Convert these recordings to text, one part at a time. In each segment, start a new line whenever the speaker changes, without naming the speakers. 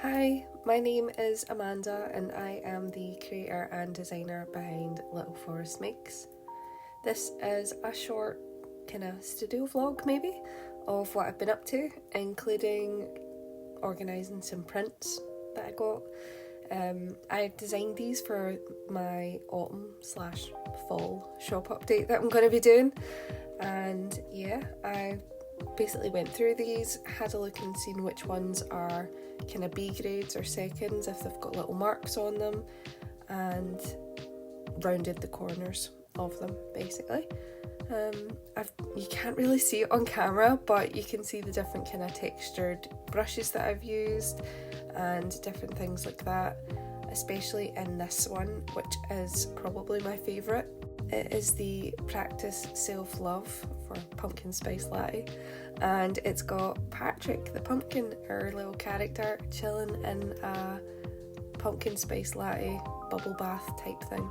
Hi, my name is Amanda and I am the creator and designer behind Little Forest Makes. This is a short kind of studio vlog maybe of what I've been up to, including organising some prints that I got. I designed these for my autumn/fall shop update that I'm going to be doing, and yeah, I basically went through these, had a look and seen which ones are kind of B grades or seconds if they've got little marks on them, and rounded the corners of them basically. You can't really see it on camera, but you can see the different kind of textured brushes that I've used and different things like that, especially in this one, which is probably my favourite. It is the Practice Self-Love for Pumpkin Spice Latte, and it's got Patrick the pumpkin, our little character, chilling in a pumpkin spice latte bubble bath type thing.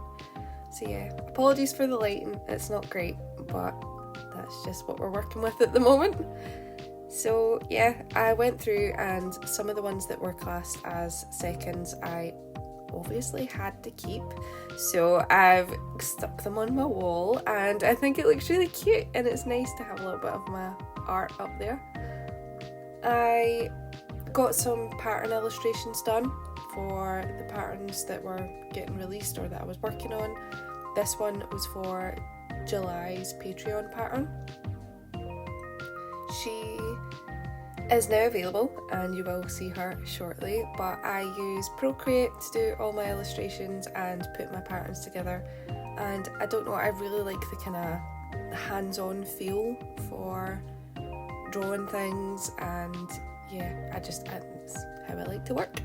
So yeah, apologies for the lighting, it's not great, but that's just what we're working with at the moment. So yeah, I went through, and some of the ones that were classed as seconds I obviously had to keep, so I've stuck them on my wall, and I think it looks really cute and it's nice to have a little bit of my art up there. I got some pattern illustrations done for the patterns that were getting released or that I was working on. This one was for July's Patreon pattern. She is now available and you will see her shortly, but I use Procreate to do all my illustrations and put my patterns together, and I don't know, I really like the kind of hands-on feel for drawing things, and yeah, it's how I like to work.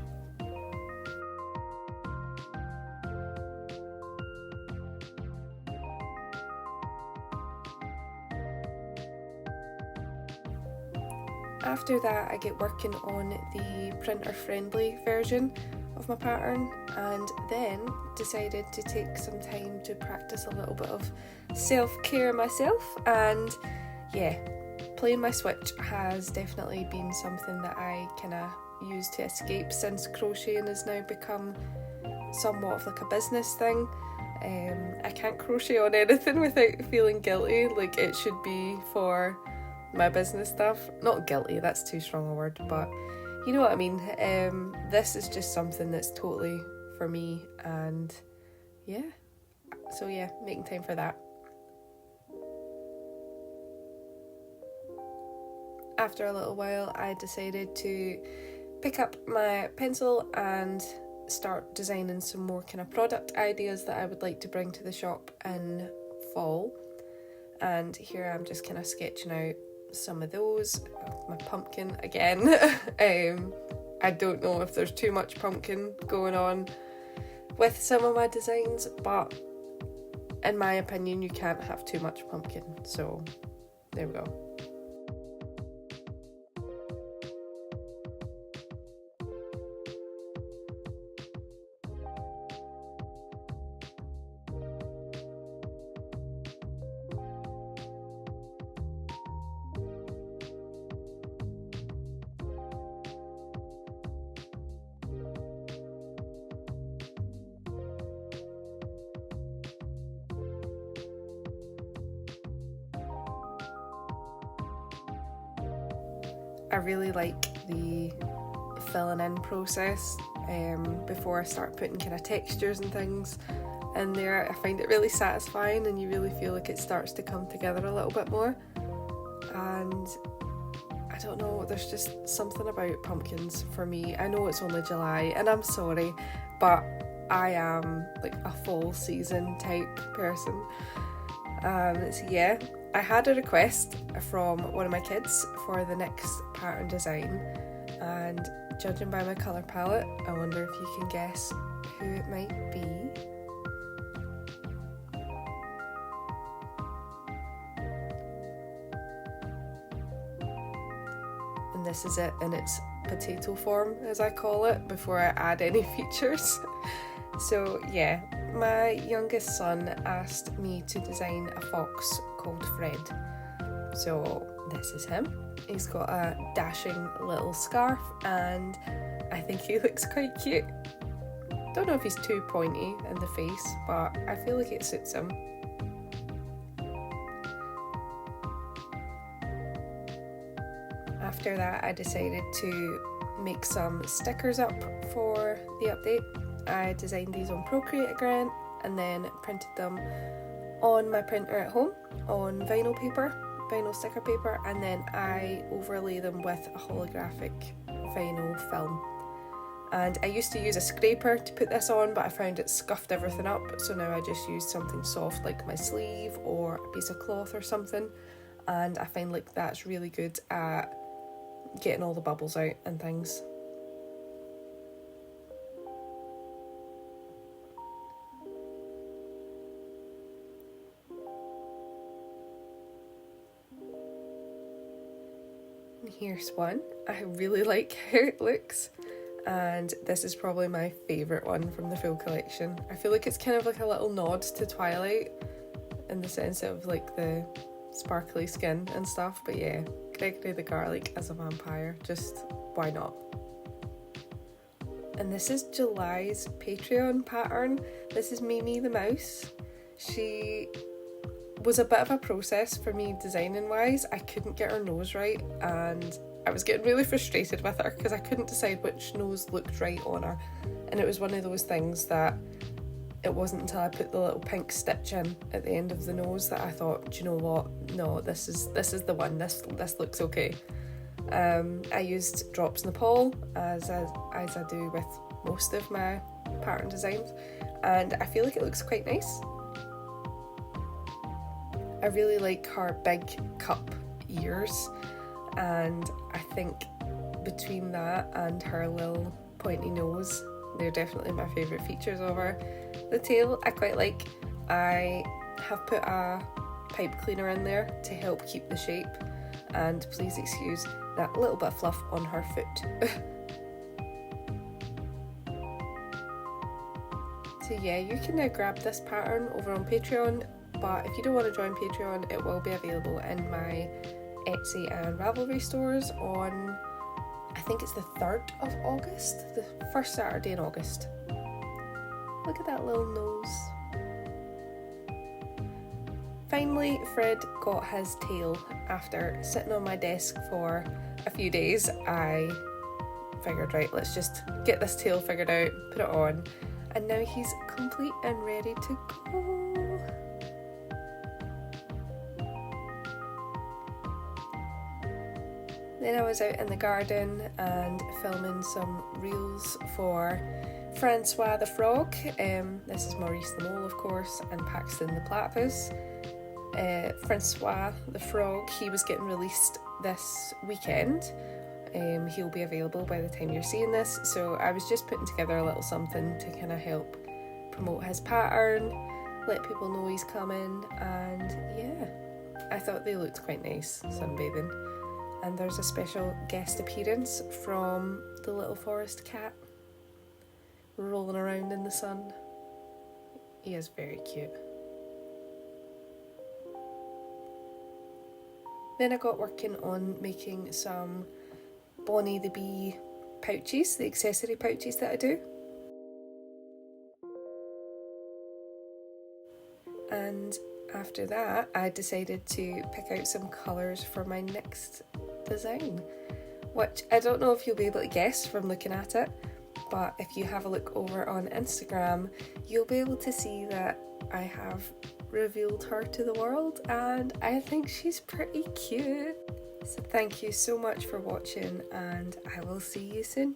After that, I get working on the printer-friendly version of my pattern, and then decided to take some time to practice a little bit of self-care myself. And yeah, playing my Switch has definitely been something that I kind of use to escape, since crocheting has now become somewhat of like a business thing. I can't crochet on anything without feeling guilty, like it should be for my business stuff. Not guilty, that's too strong a word, but you know what I mean. This is just something that's totally for me, and yeah, so yeah, making time for that. After a little while, I decided to pick up my pencil and start designing some more kind of product ideas that I would like to bring to the shop in fall. And here I'm just kind of sketching out some of those. My pumpkin again. I don't know if there's too much pumpkin going on with some of my designs, but in my opinion you can't have too much pumpkin, so there we go. I really like the filling in process before I start putting kind of textures and things in there. I find it really satisfying, and you really feel like it starts to come together a little bit more. And I don't know, there's just something about pumpkins for me. I know it's only July and I'm sorry, but I am like a fall season type person. So yeah, I had a request from one of my kids for the next pattern design, and judging by my colour palette, I wonder if you can guess who it might be. And this is it in its potato form, as I call it, before I add any features. So yeah, my youngest son asked me to design a fox called Fred. So this is him. He's got a dashing little scarf and I think he looks quite cute. Don't know if he's too pointy in the face, but I feel like it suits him. After that, I decided to make some stickers up for the update. I designed these on Procreate again and then printed them on my printer at home on vinyl sticker paper, and then I overlay them with a holographic vinyl film. And I used to use a scraper to put this on, but I found it scuffed everything up, so now I just use something soft like my sleeve or a piece of cloth or something, and I find like that's really good at getting all the bubbles out and things. And here's one. I really like how it looks, and this is probably my favourite one from the full collection. I feel like it's kind of like a little nod to Twilight in the sense of like the sparkly skin and stuff, but yeah, Gregory the Garlic as a vampire, just why not? And this is July's Patreon pattern. This is Mimi the mouse. She was a bit of a process for me designing wise. I couldn't get her nose right, and I was getting really frustrated with her because I couldn't decide which nose looked right on her, and it was one of those things that it wasn't until I put the little pink stitch in at the end of the nose that I thought, do you know what, no, this is the one, this looks okay. I used Drops Nepal as I do with most of my pattern designs, and I feel like it looks quite nice. I really like her big cup ears, and I think between that and her little pointy nose, they're definitely my favourite features of her. The tail I quite like. I have put a pipe cleaner in there to help keep the shape, and please excuse that little bit of fluff on her foot. So yeah, you can now grab this pattern over on Patreon, but if you don't want to join Patreon, it will be available in my Etsy and Ravelry stores on, I think it's the 3rd of August, the first Saturday in August. Look at that little nose. Finally, Fred got his tail after sitting on my desk for a few days. I figured, right, let's just get this tail figured out, put it on, and now he's complete and ready to go. Then I was out in the garden and filming some reels for Francois the frog. This is Maurice the mole, of course, and Paxton the platypus. Francois the frog, he was getting released this weekend. He'll be available by the time you're seeing this, so I was just putting together a little something to kind of help promote his pattern, let people know he's coming, and yeah, I thought they looked quite nice sunbathing. And there's a special guest appearance from the little forest cat rolling around in the sun. He is very cute. Then I got working on making some Bonnie the Bee pouches, the accessory pouches that I do. And after that, I decided to pick out some colours for my next design, which I don't know if you'll be able to guess from looking at it, but if you have a look over on Instagram, you'll be able to see that I have revealed her to the world, and I think she's pretty cute. So thank you so much for watching, and I will see you soon.